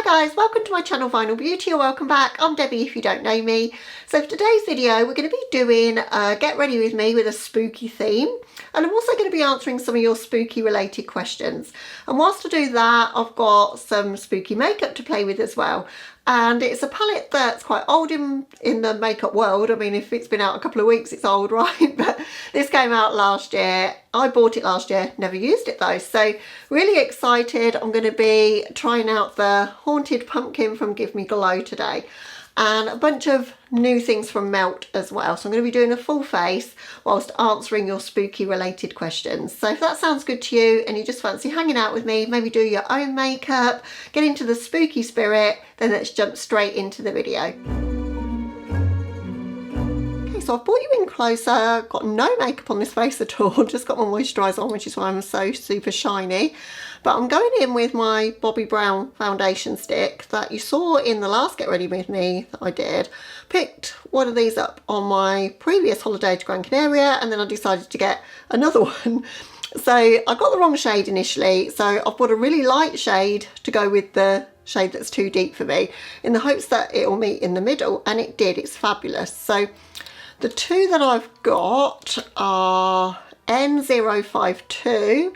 Hi guys, welcome to my channel Vinyl Beauty, or welcome back. I'm Debbie if you don't know me. So for today's video we're going to be doing Get Ready With Me with a spooky theme, and I'm also going to be answering some of your spooky related questions. And whilst I do that, I've got some spooky makeup to play with as well. And it's a palette that's quite old in the makeup world. I mean, if it's been out a couple of weeks, it's old, right? But this came out last year. I bought it last year, never used it though. So really excited. I'm going to be trying out the Haunted Pumpkin from Give Me Glow today. And a bunch of new things from Melt as well. So I'm going to be doing a full face whilst answering your spooky related questions. So if that sounds good to you and you just fancy hanging out with me, maybe do your own makeup, get into the spooky spirit, then let's jump straight into the video. So I've brought you in closer, got no makeup on this face at all, just got my moisturiser on, which is why I'm so super shiny. But I'm going in with my Bobbi Brown foundation stick that you saw in the last Get Ready With Me that I did. Picked one of these up on my previous holiday to Gran Canaria, and then I decided to get another one. So I got the wrong shade initially, so I've bought a really light shade to go with the shade that's too deep for me, in the hopes that it will meet in the middle, and it did. It's fabulous. So the two that I've got are N052,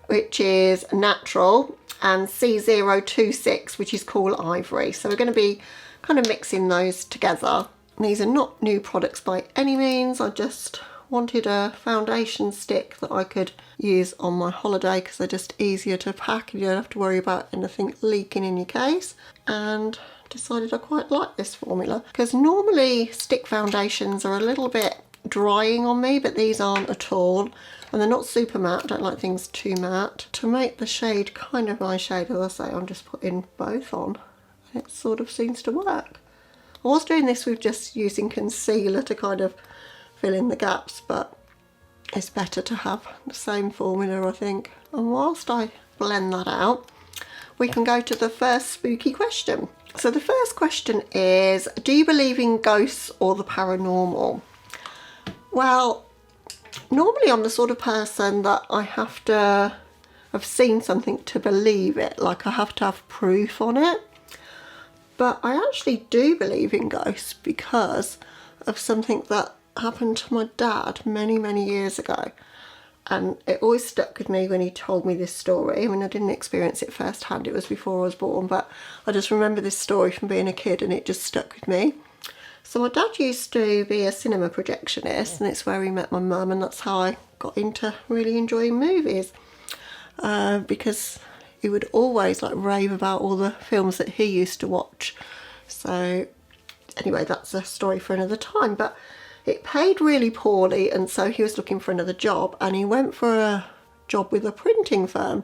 which is natural, and C026, which is Cool Ivory. So we're going to be kind of mixing those together. And these are not new products by any means. I just wanted a foundation stick that I could use on my holiday because they're just easier to pack and you don't have to worry about anything leaking in your case. And decided I quite like this formula because normally stick foundations are a little bit drying on me, but these aren't at all, and they're not super matte. I don't like things too matte. To make the shade kind of my shade, as I say, I'm just putting both on and it sort of seems to work. I was doing this with just using concealer to kind of fill in the gaps, but it's better to have the same formula, I think. And whilst I blend that out, we can go to the first spooky question. So the first question is, do you believe in ghosts or the paranormal? Well, normally I'm the sort of person that I have to have seen something to believe it, like I have to have proof on it. But I actually do believe in ghosts because of something that happened to my dad many years ago. And it always stuck with me when he told me this story. I mean, I didn't experience it firsthand, it was before I was born, but I just remember this story from being a kid and it just stuck with me. So my dad used to be a cinema projectionist, and it's where he met my mum, and that's how I got into really enjoying movies. Because he would always like rave about all the films that he used to watch. So anyway, that's a story for another time. But it paid really poorly, and so he was looking for another job, and he went for a job with a printing firm,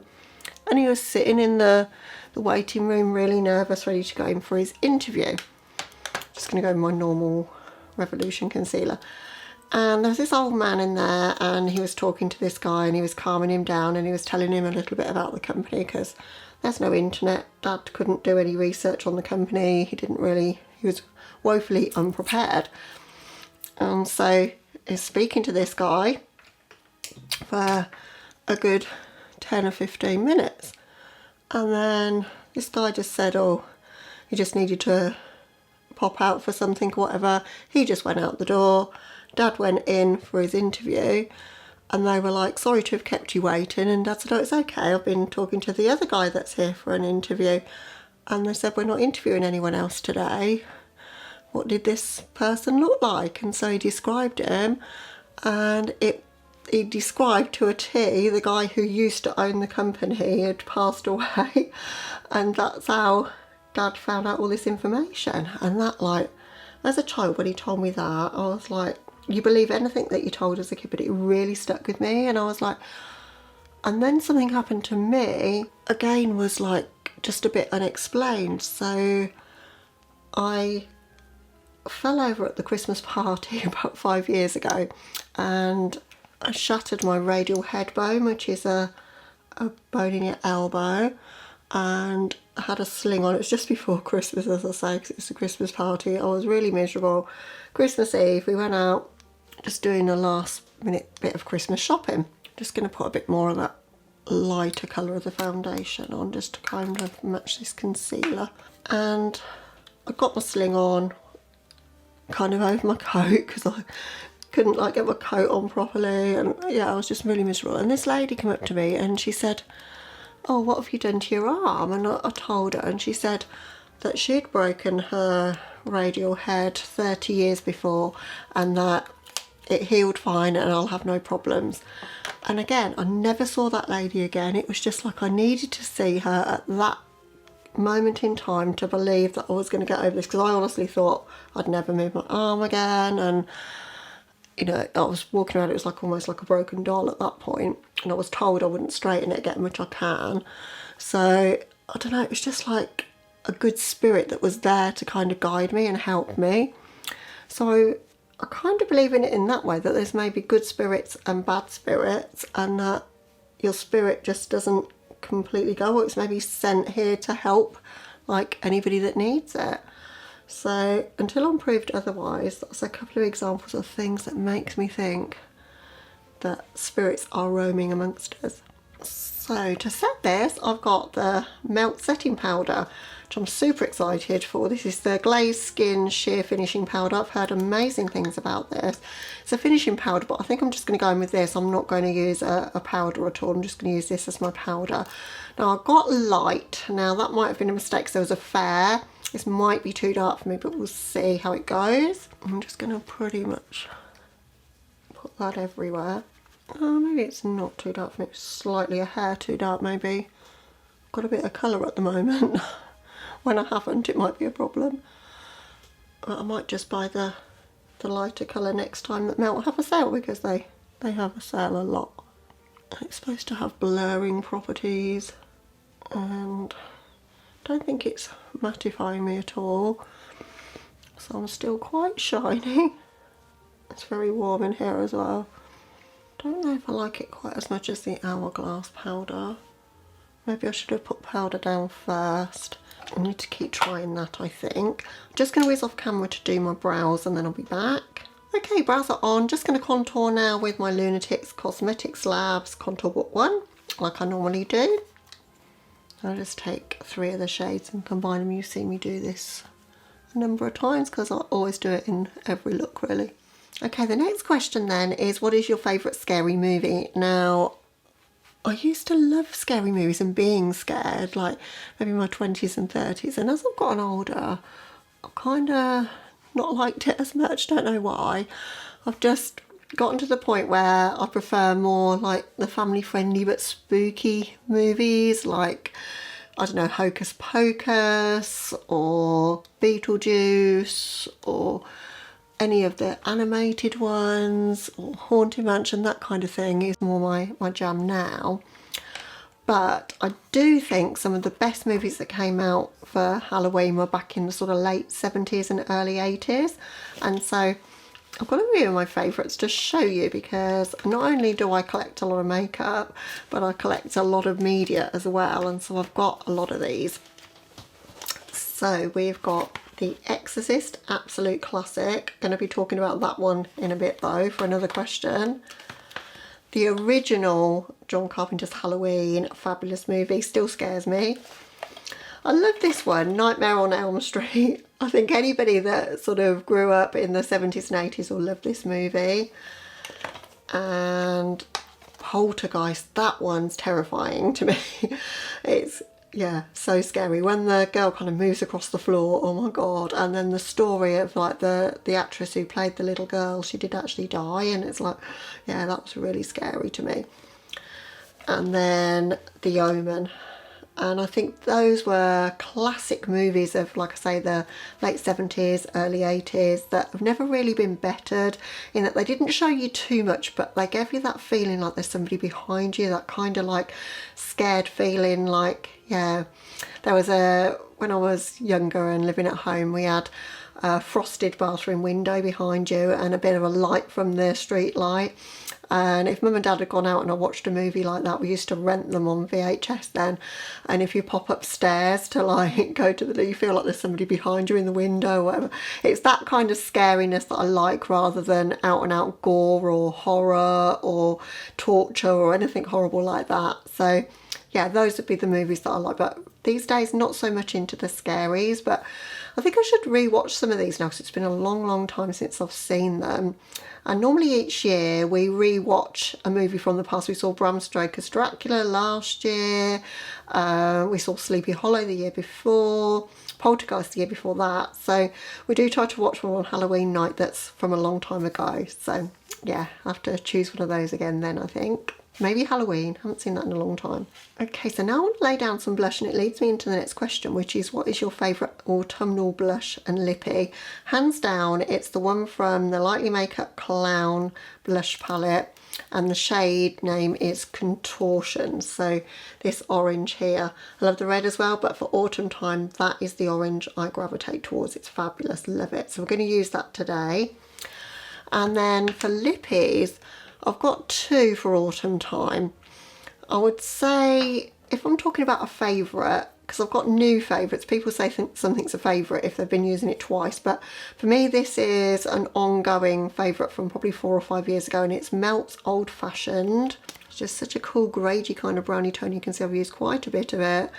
and he was sitting in the waiting room really nervous, ready to go in for his interview. Just going to go with my normal Revolution concealer, and there was this old man in there, and he was talking to this guy and he was calming him down, and he was telling him a little bit about the company because there's no internet. Dad couldn't do any research on the company. He was woefully unprepared. And so he's speaking to this guy for a good 10 or 15 minutes. And then this guy just said, oh, he just needed to pop out for something or whatever. He just went out the door. Dad went in for his interview, and they were like, sorry to have kept you waiting. And Dad said, oh, it's okay. I've been talking to the other guy that's here for an interview. And they said, we're not interviewing anyone else today. What did this person look like? And so he described him, and he described to a T the guy who used to own the company had passed away, and that's how Dad found out all this information. And that, like, as a child, when he told me that, I was like, you believe anything that you told as a kid, but it really stuck with me. And I was like, and then something happened to me again, was like just a bit unexplained. So I fell over at the Christmas party about 5 years ago, and I shattered my radial head bone, which is a bone in your elbow, and I had a sling on. It was just before Christmas, as I say, because it was a Christmas party. I was really miserable. Christmas Eve, we went out just doing a last minute bit of Christmas shopping. Just going to put a bit more of that lighter colour of the foundation on, just to kind of match this concealer. And I got my sling on kind of over my coat because I couldn't like get my coat on properly, and yeah, I was just really miserable. And this lady came up to me and she said, oh, what have you done to your arm? And I told her, and she said that she'd broken her radial head 30 years before and that it healed fine and I'll have no problems. And again, I never saw that lady again. It was just like I needed to see her at that moment in time to believe that I was going to get over this, because I honestly thought I'd never move my arm again. And you know, I was walking around, it was like almost like a broken doll at that point, and I was told I wouldn't straighten it again, which I can. So I don't know, it was just like a good spirit that was there to kind of guide me and help me. So I kind of believe in it in that way, that there's maybe good spirits and bad spirits, and that your spirit just doesn't completely go, or it's maybe sent here to help like anybody that needs it. So until I'm proved otherwise, that's a couple of examples of things that makes me think that spirits are roaming amongst us. So to set this, I've got the Melt Setting Powder, which I'm super excited for. This is the Glazed Skin Sheer Finishing Powder. I've heard amazing things about this. It's a finishing powder, but I think I'm just going to go in with this. I'm not going to use a powder at all. I'm just going to use this as my powder. Now I've got light. Now that might have been a mistake because there was a flare. This might be too dark for me, but we'll see how it goes. I'm just going to pretty much put that everywhere. Oh, maybe it's not too dark for me. It's slightly a hair too dark maybe. I've got a bit of colour at the moment. When I haven't, it might be a problem. But I might just buy the lighter colour next time that Melt have a sale, because they have a sale a lot. It's supposed to have blurring properties, and I don't think it's mattifying me at all. So I'm still quite shiny. It's very warm in here as well. Don't know if I like it quite as much as the Hourglass powder. Maybe I should have put powder down first. I need to keep trying that, I think. I'm just going to whiz off camera to do my brows and then I'll be back. Okay, brows are on. Just going to contour now with my Lunatick Labs Contour Book 1, like I normally do. I'll just take 3 of the shades and combine them. You've seen me do this a number of times because I always do it in every look, really. Okay, the next question then is, what is your favourite scary movie? Now, I used to love scary movies and being scared, like maybe in my 20s and 30s. And as I've gotten older, I've kind of not liked it as much. Don't know why. I've just gotten to the point where I prefer more like the family friendly but spooky movies, like, I don't know, Hocus Pocus or Beetlejuice or any of the animated ones, or Haunted Mansion, that kind of thing is more my jam now. But I do think some of the best movies that came out for Halloween were back in the sort of late 70s and early 80s. And so I've got a few of my favourites to show you, because not only do I collect a lot of makeup, but I collect a lot of media as well. And so I've got a lot of these. So we've got The Exorcist, absolute classic. Going to be talking about that one in a bit though for another question. The original John Carpenter's Halloween, fabulous movie, still scares me. I love this one, Nightmare on Elm Street. I think anybody that sort of grew up in the 70s and 80s will love this movie. And Poltergeist, that one's terrifying to me. It's, yeah, so scary. When the girl kind of moves across the floor, oh my god. And then the story of like the actress who played the little girl, she did actually die, and it's like, yeah, that was really scary to me. And then The Omen. And I think those were classic movies of, like I say, the late 70s, early 80s that have never really been bettered, in that they didn't show you too much, but they gave you that feeling like there's somebody behind you, that kind of like scared feeling. Like, yeah, there was when I was younger and living at home, we had frosted bathroom window behind you and a bit of a light from the street light. And if mum and dad had gone out and I watched a movie like that, we used to rent them on VHS then, and if you pop upstairs to like go to the, you feel like there's somebody behind you in the window or whatever. It's that kind of scariness that I like, rather than out and out gore or horror or torture or anything horrible like that. So yeah, those would be the movies that I like. But these days, not so much into the scaries, but I think I should rewatch some of these now because it's been a long time since I've seen them. And normally each year we rewatch a movie from the past. We saw Bram Stoker's Dracula last year, we saw Sleepy Hollow the year before, Poltergeist the year before that. So we do try to watch one on Halloween night that's from a long time ago. So yeah, I have to choose one of those again then, I think. Maybe Halloween, haven't seen that in a long time. Okay, so now I want to lay down some blush, and it leads me into the next question, which is what is your favourite autumnal blush and lippy? Hands down, it's the one from the Lightly Makeup Clown blush palette, and the shade name is Contortion. So this orange here, I love the red as well, but for autumn time, that is the orange I gravitate towards. It's fabulous, love it. So we're going to use that today. And then for lippies, I've got two for autumn time. I would say, if I'm talking about a favourite, because I've got new favourites, people say something's a favourite if they've been using it twice, but for me this is an ongoing favourite from probably 4 or 5 years ago, and it's Melt's Old Fashioned. It's just such a cool grady kind of brownie tone. You can see I've used quite a bit of it,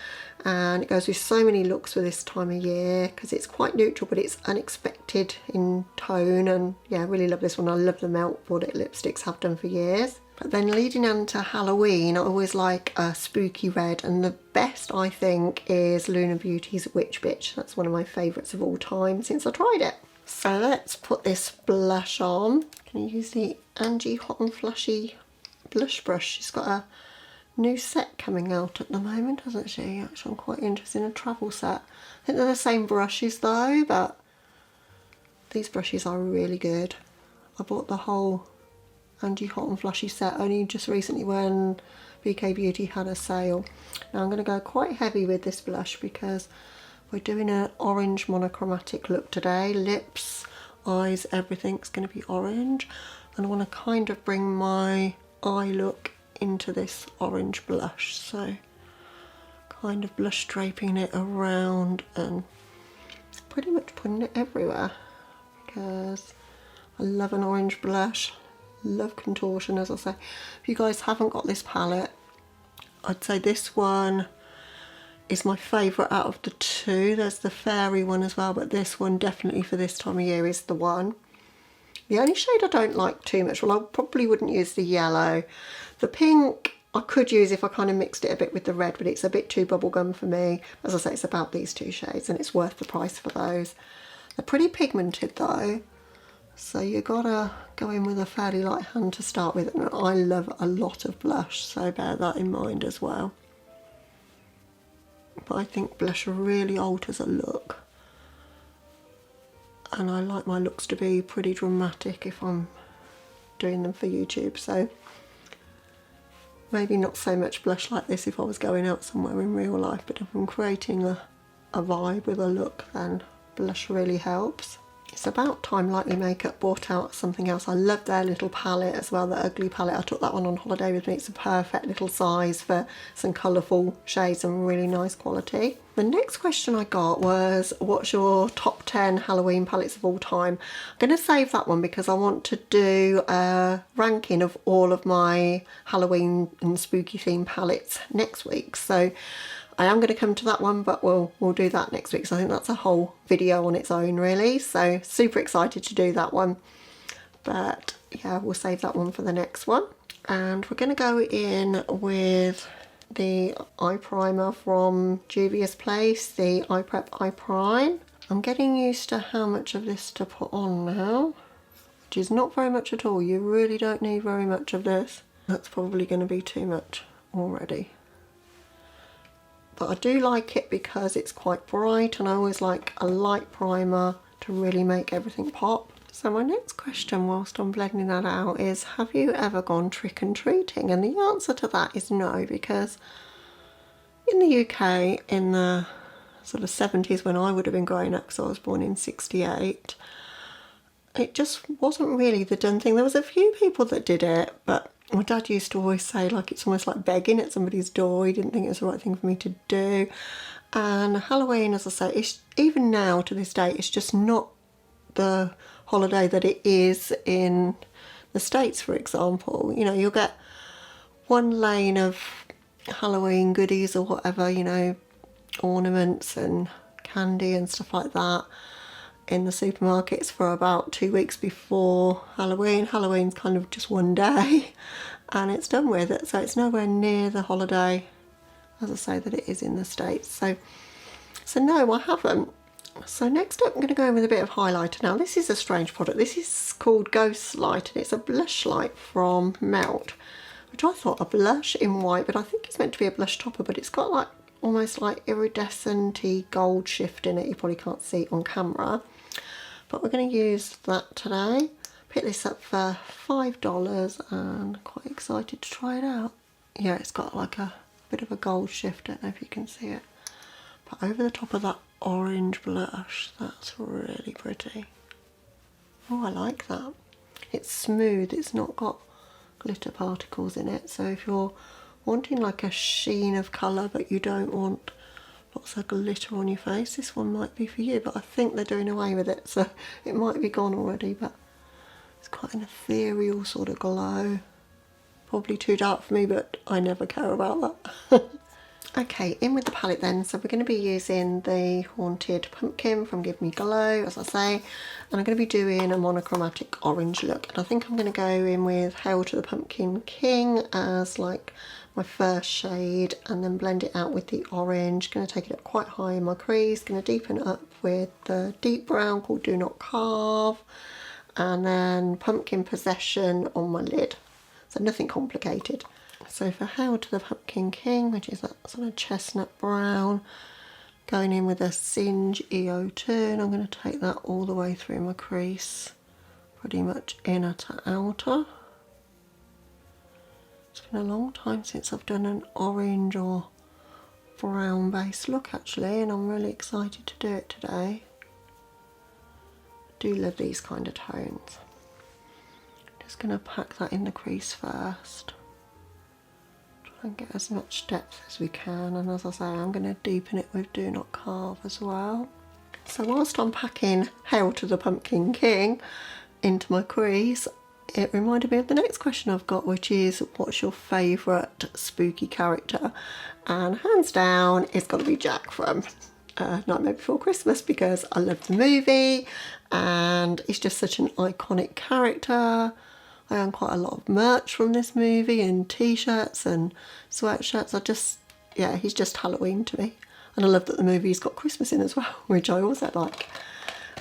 and it goes with so many looks for this time of year because it's quite neutral but it's unexpected in tone. And yeah, I really love this one. I love the Melt Boudet lipsticks, have done for years. But then leading on to Halloween, I always like a spooky red, and the best I think is Luna Beauty's Witch Bitch. That's one of my favourites of all time since I tried it. So let's put this blush on. Can you use the Angie Hot and Flushy blush brush? She's got a new set coming out at the moment, hasn't she? Actually, I'm quite interested in a travel set. I think they're the same brushes though, but these brushes are really good. I bought the whole Angie Hot and Flushy set only just recently when BK Beauty had a sale. Now I'm going to go quite heavy with this blush because we're doing an orange monochromatic look today. Lips, eyes, everything's going to be orange, and I want to kind of bring my eye look into this orange blush, so kind of blush draping it around and pretty much putting it everywhere because I love an orange blush, love Contortion. As I say, if you guys haven't got this palette, I'd say this one is my favourite out of the two. There's the fairy one as well, but this one definitely for this time of year is the one. The only shade I don't like too much, well, I probably wouldn't use the yellow. The pink I could use if I kind of mixed it a bit with the red, but it's a bit too bubblegum for me. As I say, it's about these two shades and it's worth the price for those. They're pretty pigmented though, so you gotta go in with a fairly light hand to start with, and I love a lot of blush, so bear that in mind as well. But I think blush really alters a look, and I like my looks to be pretty dramatic if I'm doing them for YouTube, so maybe not so much blush like this if I was going out somewhere in real life, but if I'm creating a vibe with a look, then blush really helps. It's about time Lightly Makeup brought out something else. I love their little palette as well, the Ugly palette. I took that one on holiday with me. It's a perfect little size for some colourful shades and really nice quality. The next question I got was, what's your top 10 Halloween palettes of all time? I'm going to save that one because I want to do a ranking of all of my Halloween and spooky theme palettes next week. So I am going to come to that one, but we'll do that next week. So I think that's a whole video on its own really. So super excited to do that one. But yeah, we'll save that one for the next one. And we're going to go in with the eye primer from Juvia's Place, the iPrep iPrime. I'm getting used to how much of this to put on now, which is not very much at all. You really don't need very much of this. That's probably going to be too much already. But I do like it because it's quite bright, and I always like a light primer to really make everything pop. So my next question whilst I'm blending that out is, have you ever gone trick-and-treating? And the answer to that is no, because in the UK in the sort of 70s when I would have been growing up, because I was born in 68. It just wasn't really the done thing. There was a few people that did it, but my dad used to always say, like, it's almost like begging at somebody's door. He didn't think it was the right thing for me to do. And Halloween, as I say, it's, even now to this day, it's just not the holiday that it is in the States, for example. You know, you'll get one lane of Halloween goodies or whatever, you know, ornaments and candy and stuff like that in the supermarkets for about 2 weeks before Halloween. Halloween's kind of just one day and it's done with it, so it's nowhere near the holiday, as I say, that it is in the States. So no, I haven't. So next up I'm going to go in with a bit of highlighter. Now this is a strange product. This is called Ghostlight and it's a Blushlight from Melt, which I thought a blush in white, but I think it's meant to be a blush topper, but it's got like almost like iridescent-y gold shift in it. You probably can't see it on camera, but we're going to use that today. Picked this up for $5 and quite excited to try it out. Yeah, it's got like a bit of a gold shift. Don't know if you can see it, but over the top of that orange blush, that's really pretty. Oh, I like that. It's smooth, it's not got glitter particles in it, so if you're wanting like a sheen of colour but you don't want lots of glitter on your face, this one might be for you. But I think they're doing away with it, so it might be gone already, but it's quite an ethereal sort of glow. Probably too dark for me, but I never care about that. Okay, in with the palette then. So we're going to be using the Haunted Pumpkin from Give Me Glow, as I say, and I'm going to be doing a monochromatic orange look. And I think I'm going to go in with Hail to the Pumpkin King as like my first shade, and then blend it out with the orange. Going to take it up quite high in my crease. Going to deepen it up with the deep brown called Do Not Carve, and then Pumpkin Possession on my lid. So nothing complicated. So for Hail to the Pumpkin King, which is that sort of chestnut brown, going in with a Singe EO turn, I'm going to take that all the way through my crease, pretty much inner to outer. It's been a long time since I've done an orange or brown based look actually, and I'm really excited to do it today. I do love these kind of tones. Just going to pack that in the crease first. And get as much depth as we can, and as I say, I'm going to deepen it with Do Not Carve as well. So whilst I'm packing Hail to the Pumpkin King into my crease, it reminded me of the next question I've got, which is what's your favourite spooky character? And hands down it's got to be Jack from Nightmare Before Christmas, because I love the movie and he's just such an iconic character. I own quite a lot of merch from this movie and t-shirts and sweatshirts. Yeah, he's just Halloween to me. And I love that the movie's got Christmas in as well, which I also like.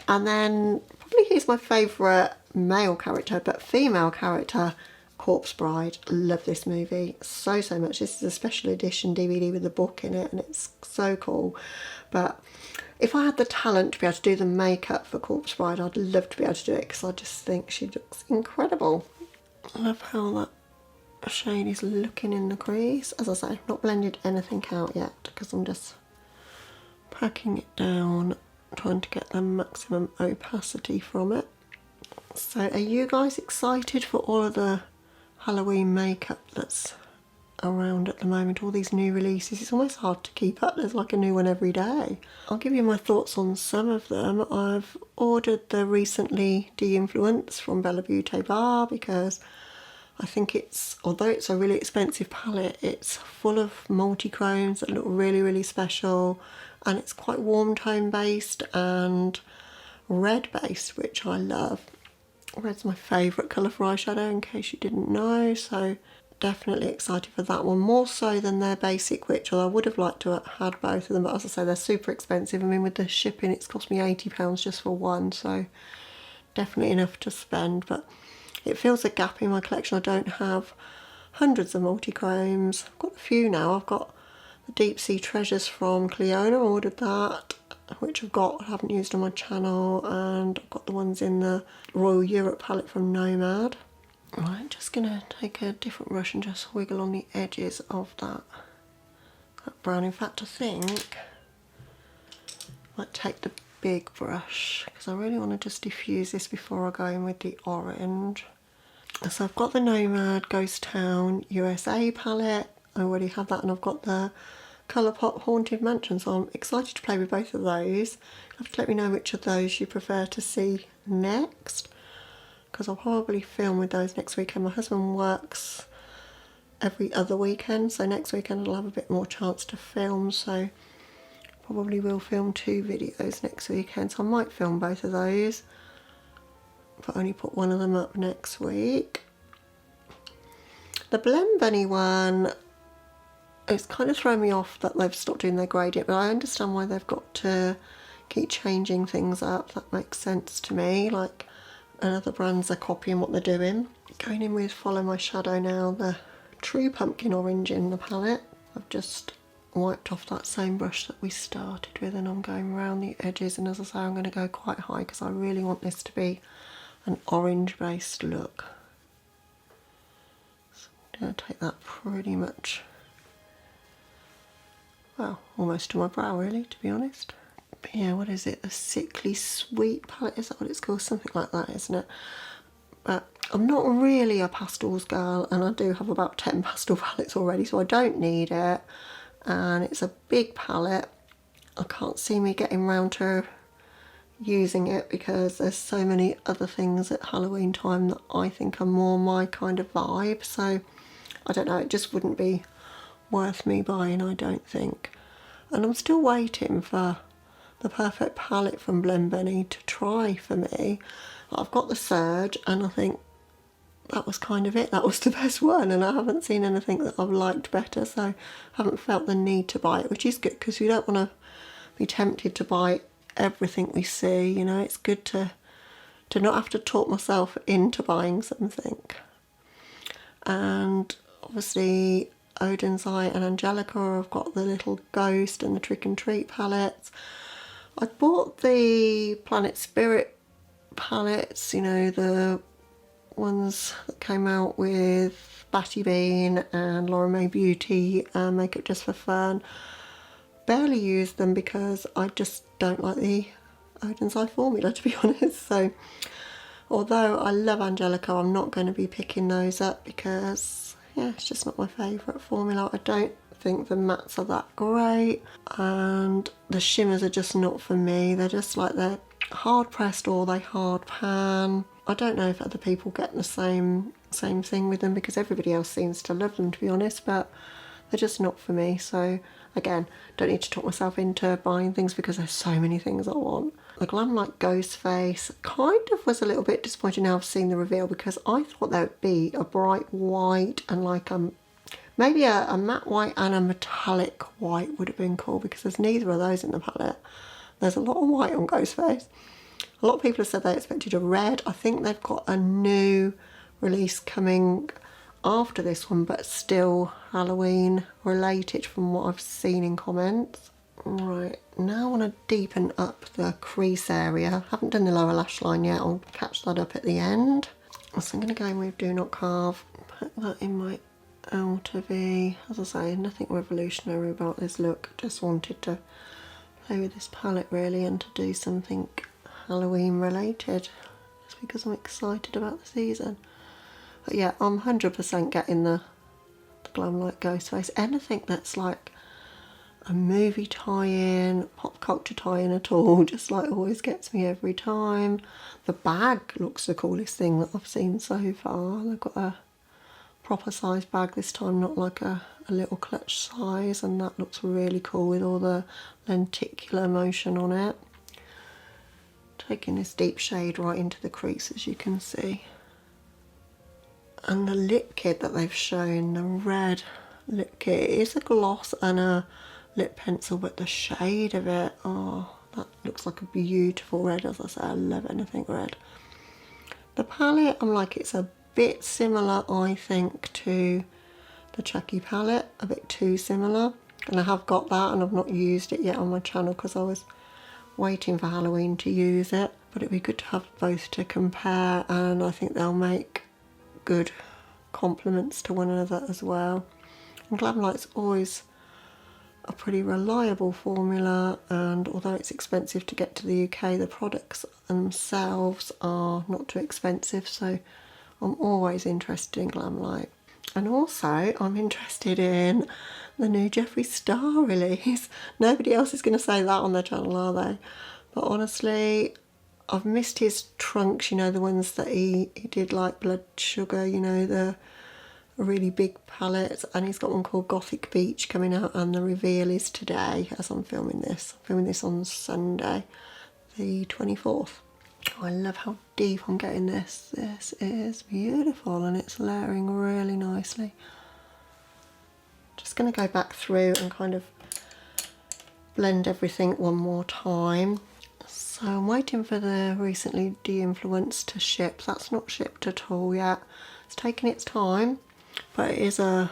And then probably he's my favourite male character, but female character, Corpse Bride. Love this movie so much. This is a special edition DVD with the book in it and it's so cool. But if I had the talent to be able to do the makeup for Corpse Bride, I'd love to be able to do it, because I just think she looks incredible. I love how that shade is looking in the crease. As I say, I've not blended anything out yet because I'm just packing it down, trying to get the maximum opacity from it. So are you guys excited for all of the Halloween makeup that's around at the moment, all these new releases? It's almost hard to keep up, there's like a new one every day. I'll give you my thoughts on some of them. I've ordered the Recently De-Influence from Bella Beauté Bar because I think it's, although it's a really expensive palette, it's full of multi-chromes that look really special, and it's quite warm tone based and red based, which I love. Red's my favourite colour for eyeshadow, in case you didn't know, so definitely excited for that one, more so than their basic, which I would have liked to have had both of them, but as I say, they're super expensive. I mean, with the shipping it's cost me £80 just for one, so definitely enough to spend, but it fills a gap in my collection. I don't have hundreds of multi-chromes. I've got a few now. I've got the Deep Sea Treasures from Cleona, I ordered that, which I haven't used on my channel, and I've got the ones in the Royal Europe palette from Nomad. Right, just going to take a different brush and just wiggle on the edges of that brown. In fact, I think might take the big brush because I really want to just diffuse this before I go in with the orange. So I've got the Nomad Ghost Town USA palette. I already have that, and I've got the Colourpop Haunted Mansion, so I'm excited to play with both of those. You have to let me know which of those you prefer to see next, because I'll probably film with those next weekend. My husband works every other weekend, so next weekend I'll have a bit more chance to film, so probably will film 2 videos next weekend. So I might film both of those, but only put one of them up next week. The Blend Bunny one, it's kind of thrown me off that they've stopped doing their gradient, but I understand why they've got to keep changing things up. That makes sense to me, like, and other brands are copying what they're doing. Going in with Follow My Shadow now, the True Pumpkin Orange in the palette. I've just wiped off that same brush that we started with, and I'm going around the edges, and as I say, I'm going to go quite high because I really want this to be an orange based look. So I'm going to take that pretty much, well, almost to my brow really, to be honest. But yeah, what is it? The Sickly Sweet palette, is that what it's called? Something like that, isn't it? But I'm not really a pastels girl, and I do have about 10 pastel palettes already, so I don't need it. And it's a big palette. I can't see me getting round to using it because there's so many other things at Halloween time that I think are more my kind of vibe. So I don't know, it just wouldn't be worth me buying, I don't think. And I'm still waiting for the perfect palette from Blend Bunny to try for me. I've got the Surge, and I think that was kind of it. That was the best one, and I haven't seen anything that I've liked better, so I haven't felt the need to buy it, which is good because we don't want to be tempted to buy everything we see. You know, it's good to not have to talk myself into buying something. And obviously Odin's Eye and Angelica, I've got the little Ghost and the Trick and Treat palettes. I bought the Planet Spirit palettes, you know, the ones that came out with Batty Bean and Laura May Beauty and Makeup Just for Fun. Barely used them because I just don't like the Odin's Eye formula, to be honest. So although I love Angelica, I'm not going to be picking those up because, yeah, it's just not my favourite formula. I don't think the mattes are that great, and the shimmers are just not for me. They're just like, they're hard pressed or they hard pan. I don't know if other people get the same thing with them because everybody else seems to love them, to be honest, but they're just not for me. So again, don't need to talk myself into buying things because there's so many things I want. The Glamlite Ghost Face kind of was a little bit disappointed now I've seen the reveal, because I thought there would be a bright white and like maybe a matte white and a metallic white would have been cool, because there's neither of those in the palette. There's a lot of white on Ghost Face. A lot of people have said they expected a red. I think they've got a new release coming after this one, but still Halloween related from what I've seen in comments. Right, now I want to deepen up the crease area. Haven't done the lower lash line yet. I'll catch that up at the end. So I'm going to go in with Do Not Carve. Put that in my outer V. As I say, nothing revolutionary about this look. Just wanted to play with this palette really and to do something Halloween related, just because I'm excited about the season. But yeah, I'm 100% getting the Glamlite Ghost Face. Anything that's like a movie tie-in, pop culture tie-in at all, just like always gets me every time. The bag looks the coolest thing that I've seen so far. They've got a proper size bag this time, not like a little clutch size, and that looks really cool with all the lenticular motion on it. Taking this deep shade right into the crease, as you can see. And the lip kit that they've shown, the red lip kit, is a gloss and a lip pencil, but the shade of it, oh, that looks like a beautiful red. As I say, I love anything red. The palette, I'm like, it's a bit similar, I think, to the Chucky palette, a bit too similar. And I have got that, and I've not used it yet on my channel because I was waiting for Halloween to use it, but it'd be good to have both to compare, and I think they'll make good complements to one another as well. And Glamlite's always a pretty reliable formula, and although it's expensive to get to the UK, the products themselves are not too expensive, so I'm always interested in Glamlite. And also I'm interested in the new Jeffree Star release. Nobody else is going to say that on their channel, are they? But honestly, I've missed his trunks, you know, the ones that he did like Blood Sugar, you know, the really big palettes, and he's got one called Gothic Beach coming out, and the reveal is today as I'm filming this. I'm filming this on Sunday, the 24th. Oh, I love how deep I'm getting this. This is beautiful, and it's layering really nicely. Just going to go back through and kind of blend everything one more time. So I'm waiting for the Recently De-Influenced to ship. That's not shipped at all yet. It's taking its time, but it is a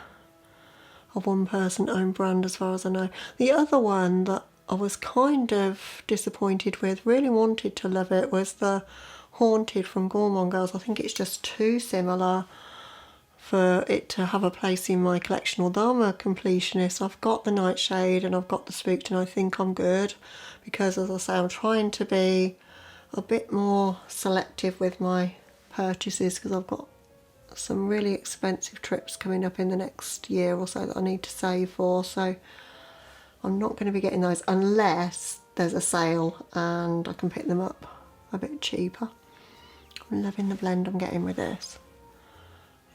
one-person owned brand as far as I know. The other one that I was kind of disappointed with, really wanted to love it, was the Haunted from Gourmand Girls. I think it's just too similar for it to have a place in my collection. Although I'm a completionist, I've got the Nightshade and I've got the Spooked, and I think I'm good, because as I say, I'm trying to be a bit more selective with my purchases, because I've got some really expensive trips coming up in the next year or so that I need to save for, so I'm not going to be getting those unless there's a sale and I can pick them up a bit cheaper. I'm loving the blend I'm getting with this.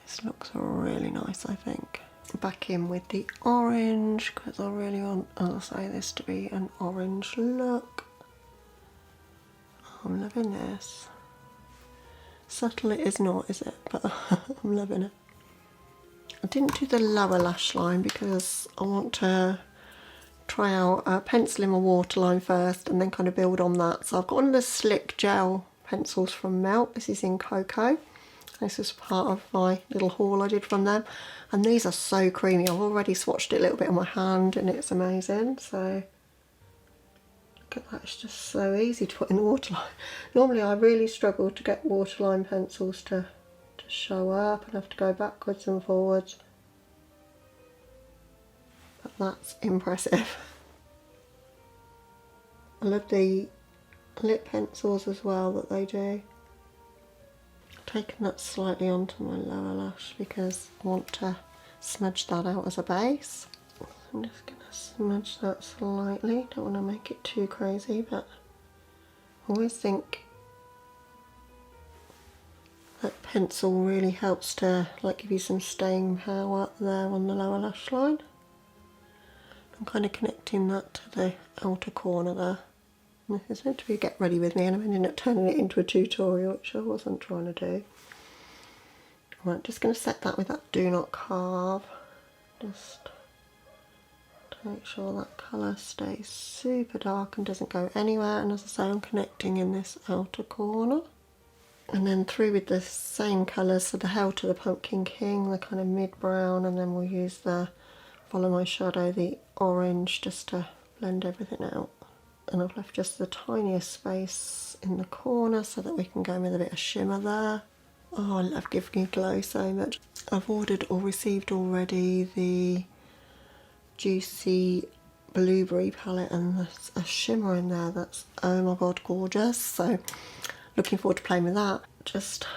This looks really nice, I think. Back in with the orange, because I really want, as I say, this to be an orange look. I'm loving this. Subtle it is not, is it? But I'm loving it. I didn't do the lower lash line because I want to try out penciling my waterline first and then kind of build on that. So I've got one of the slick gel pencils from Melt. This is in Cacao. This is part of my little haul I did from them, and these are so creamy. I've already swatched it a little bit on my hand and it's amazing. So look at that, it's just so easy to put in the waterline. Normally I really struggle to get waterline pencils to show up and have to go backwards and forwards, but that's impressive. I love the lip pencils as well that they do. Taken that slightly onto my lower lash because I want to smudge that out as a base. I'm just going to smudge that slightly. Don't want to make it too crazy, but I always think that pencil really helps to like give you some staying power there on the lower lash line. I'm kind of connecting that to the outer corner there. This is meant to be Get Ready With Me, and I'm ending up turning it into a tutorial, which I wasn't trying to do. Right, just going to set that with that Do Not Carve, just to make sure that colour stays super dark and doesn't go anywhere. And as I say, I'm connecting in this outer corner. And then through with the same colours, so the Hell to the Pumpkin King, the kind of mid-brown, and then we'll use the Follow My Shadow, the orange, just to blend everything out. And I've left just the tiniest space in the corner so that we can go with a bit of shimmer there. Oh, I love giving you glow so much. I've ordered or received already the Juicy Blueberry palette, and there's a shimmer in there that's, oh my god, gorgeous. So looking forward to playing with that. Just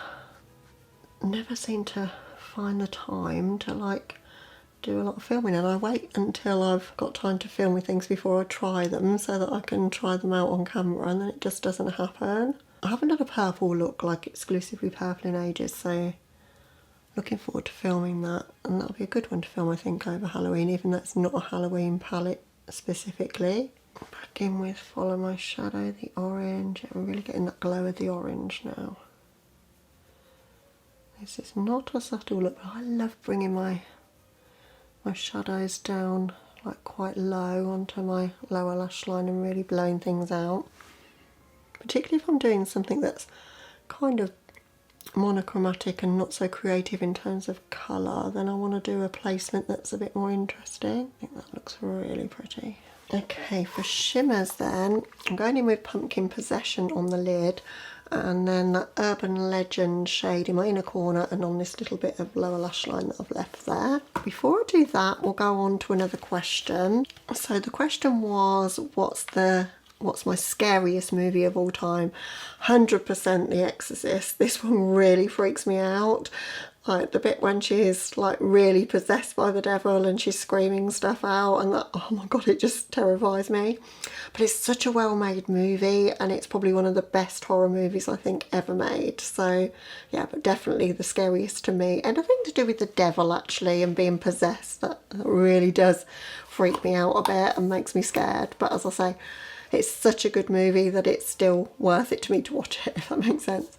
never seem to find the time to like do a lot of filming, and I wait until I've got time to film with things before I try them so that I can try them out on camera, and then it just doesn't happen. I haven't done a purple look, like exclusively purple, in ages, so looking forward to filming that, and that'll be a good one to film I think over Halloween, even though it's not a Halloween palette specifically. Back in with Follow My Shadow, the orange. I'm really getting that glow of the orange now. This is not a subtle look, but I love bringing my shadows down like quite low onto my lower lash line and really blowing things out. Particularly if I'm doing something that's kind of monochromatic and not so creative in terms of colour, then I want to do a placement that's a bit more interesting. I think that looks really pretty. Okay, for shimmers then, I'm going in with Pumpkin Possession on the lid, and then that Urban Legend shade in my inner corner and on this little bit of lower lash line that I've left there. Before I do that, we'll go on to another question. So the question was, what's my scariest movie of all time? 100% The Exorcist. This one really freaks me out. Like the bit when she's like really possessed by the devil and she's screaming stuff out, and that, oh my god, it just terrifies me. But it's such a well-made movie, and it's probably one of the best horror movies I think ever made. So yeah, but definitely the scariest to me. Anything to do with the devil actually and being possessed, that really does freak me out a bit and makes me scared. But as I say, it's such a good movie that it's still worth it to me to watch it, if that makes sense.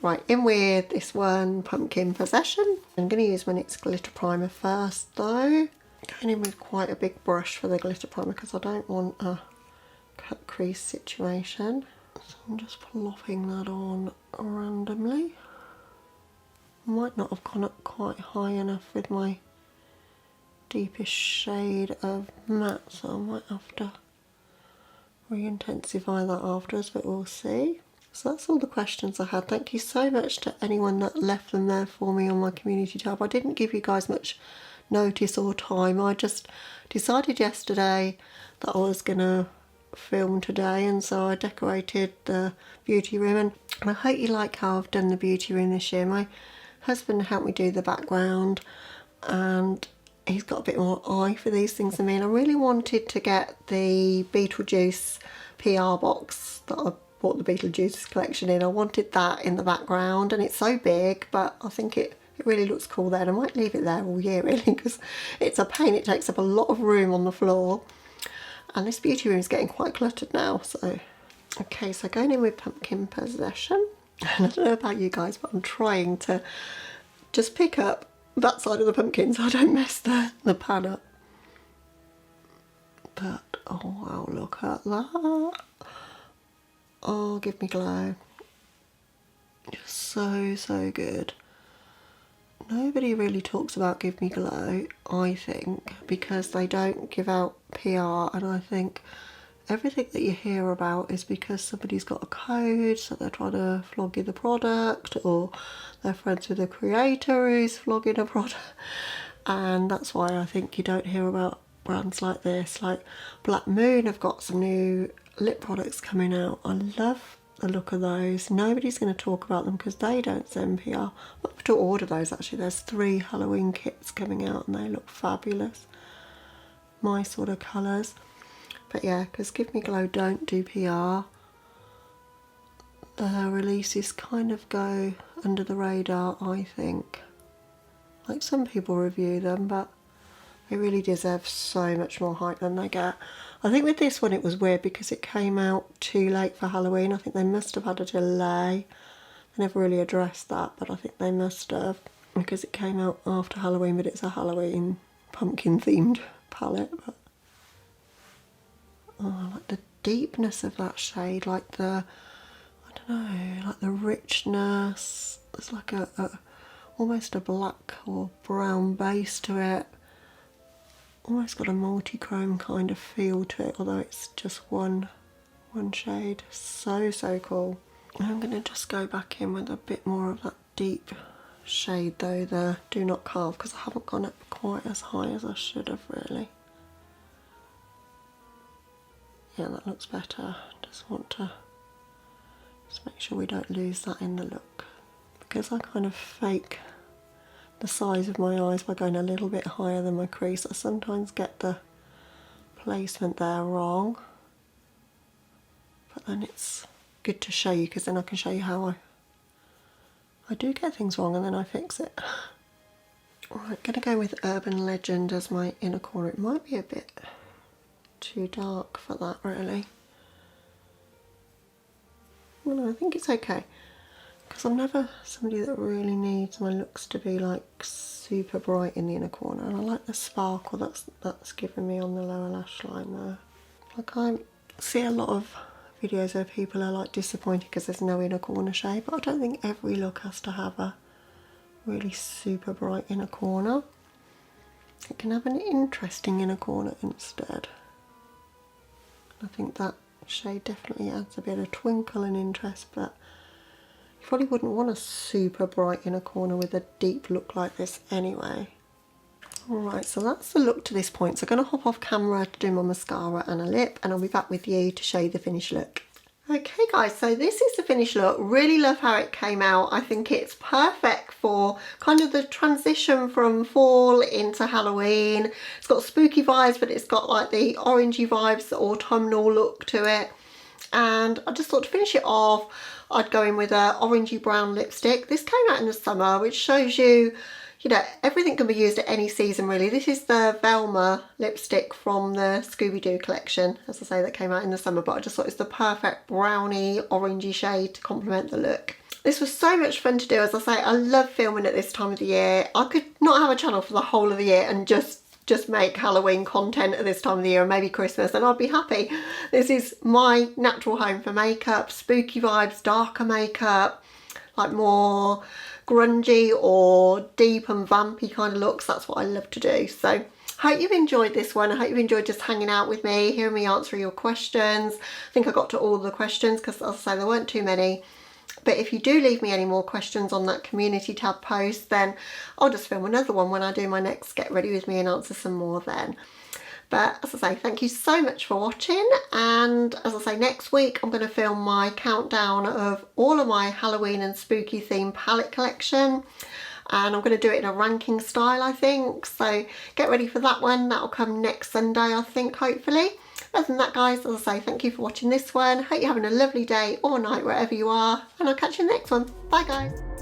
Right, in with this one, Pumpkin Possession. I'm going to use my NYX Glitter Primer first though. Going in with quite a big brush for the glitter primer because I don't want a cut crease situation. So I'm just plopping that on randomly. Might not have gone up quite high enough with my deepest shade of matte, so I might have to re-intensify that afterwards, but we'll see. So that's all the questions I had. Thank you so much to anyone that left them there for me on my community tab. I didn't give you guys much notice or time. I just decided yesterday that I was going to film today, and so I decorated the beauty room, and I hope you like how I've done the beauty room this year. My husband helped me do the background, and he's got a bit more eye for these things than me, and I really wanted to get the Beetlejuice PR box that I bought the Beetlejuice collection in. I wanted that in the background, and it's so big, but I think it really looks cool there, and I might leave it there all year really, because it's a pain. It takes up a lot of room on the floor, and this beauty room is getting quite cluttered now. So okay, so going in with Pumpkin Possession, and I don't know about you guys, but I'm trying to just pick up that side of the pumpkin so I don't mess the pan up. But oh wow, look at that. Oh, Give Me Glow. Just so good. Nobody really talks about Give Me Glow, I think, because they don't give out PR, and I think everything that you hear about is because somebody's got a code, so they're trying to flog you the product, or they're friends with a creator who's flogging a product, and that's why I think you don't hear about brands like this. Like Black Moon have got some new lip products coming out. I love the look of those. Nobody's going to talk about them because they don't send PR. I'm up to order those actually. There's 3 Halloween kits coming out and they look fabulous. My sort of colours. But yeah, because Give Me Glow don't do PR. The releases kind of go under the radar, I think. Like some people review them, but they really deserve so much more hype than they get. I think with this one it was weird because it came out too late for Halloween. I think they must have had a delay. They never really addressed that, but I think they must have, because it came out after Halloween, but it's a Halloween pumpkin themed palette. But oh, like the deepness of that shade, like the, I don't know, like the richness. There's like a almost a black or brown base to it. Almost got a multi-chrome kind of feel to it, although it's just one shade. So cool. I'm going to just go back in with a bit more of that deep shade though, the Do Not Carve, because I haven't gone up quite as high as I should have really. Yeah, that looks better. Just want to just make sure we don't lose that in the look, because I kind of fake the size of my eyes by going a little bit higher than my crease. I sometimes get the placement there wrong, but then it's good to show you because then I can show you how I do get things wrong and then I fix it. Alright, gonna go with Urban Legend as my inner corner. It might be a bit too dark for that really. Well, no, I think it's okay, because I'm never somebody that really needs my looks to be like super bright in the inner corner, and I like the sparkle that's given me on the lower lash line there. Like I see a lot of videos where people are like disappointed because there's no inner corner shade, but I don't think every look has to have a really super bright inner corner. It can have an interesting inner corner instead. I think that shade definitely adds a bit of twinkle and interest, but Probably wouldn't want a super bright inner corner with a deep look like this anyway. Alright, so that's the look to this point. So I'm going to hop off camera to do my mascara and a lip, and I'll be back with you to show you the finished look. Okay guys, so this is the finished look. Really love how it came out. I think it's perfect for kind of the transition from fall into Halloween. It's got spooky vibes, but it's got like the orangey vibes, the autumnal look to it. And I just thought to finish it off, I'd go in with a orangey brown lipstick. This came out in the summer, which shows you, you know, everything can be used at any season really. This is the Velma lipstick from the Scooby collection, as I say, that came out in the summer, but I just thought it's the perfect browny orangey shade to complement the look. This was so much fun to do. As I say, I love filming at this time of the year. I could not have a channel for the whole of the year and just make Halloween content at this time of the year, and maybe Christmas, and I'd be happy. This is my natural home for makeup, spooky vibes, darker makeup, like more grungy or deep and vampy kind of looks. That's what I love to do. So hope you've enjoyed this one. I hope you've enjoyed just hanging out with me, hearing me answer your questions. I think I got to all the questions because, as I say, there weren't too many. But if you do leave me any more questions on that community tab post, then I'll just film another one when I do my next Get Ready With Me and answer some more then. But as I say, thank you so much for watching, and as I say, next week I'm going to film my countdown of all of my Halloween and spooky themed palette collection, and I'm going to do it in a ranking style, I think, so get ready for that one. That'll come next Sunday, I think, hopefully. Other than that guys, as I say, thank you for watching this one. Hope you're having a lovely day or night wherever you are, and I'll catch you in the next one. Bye guys.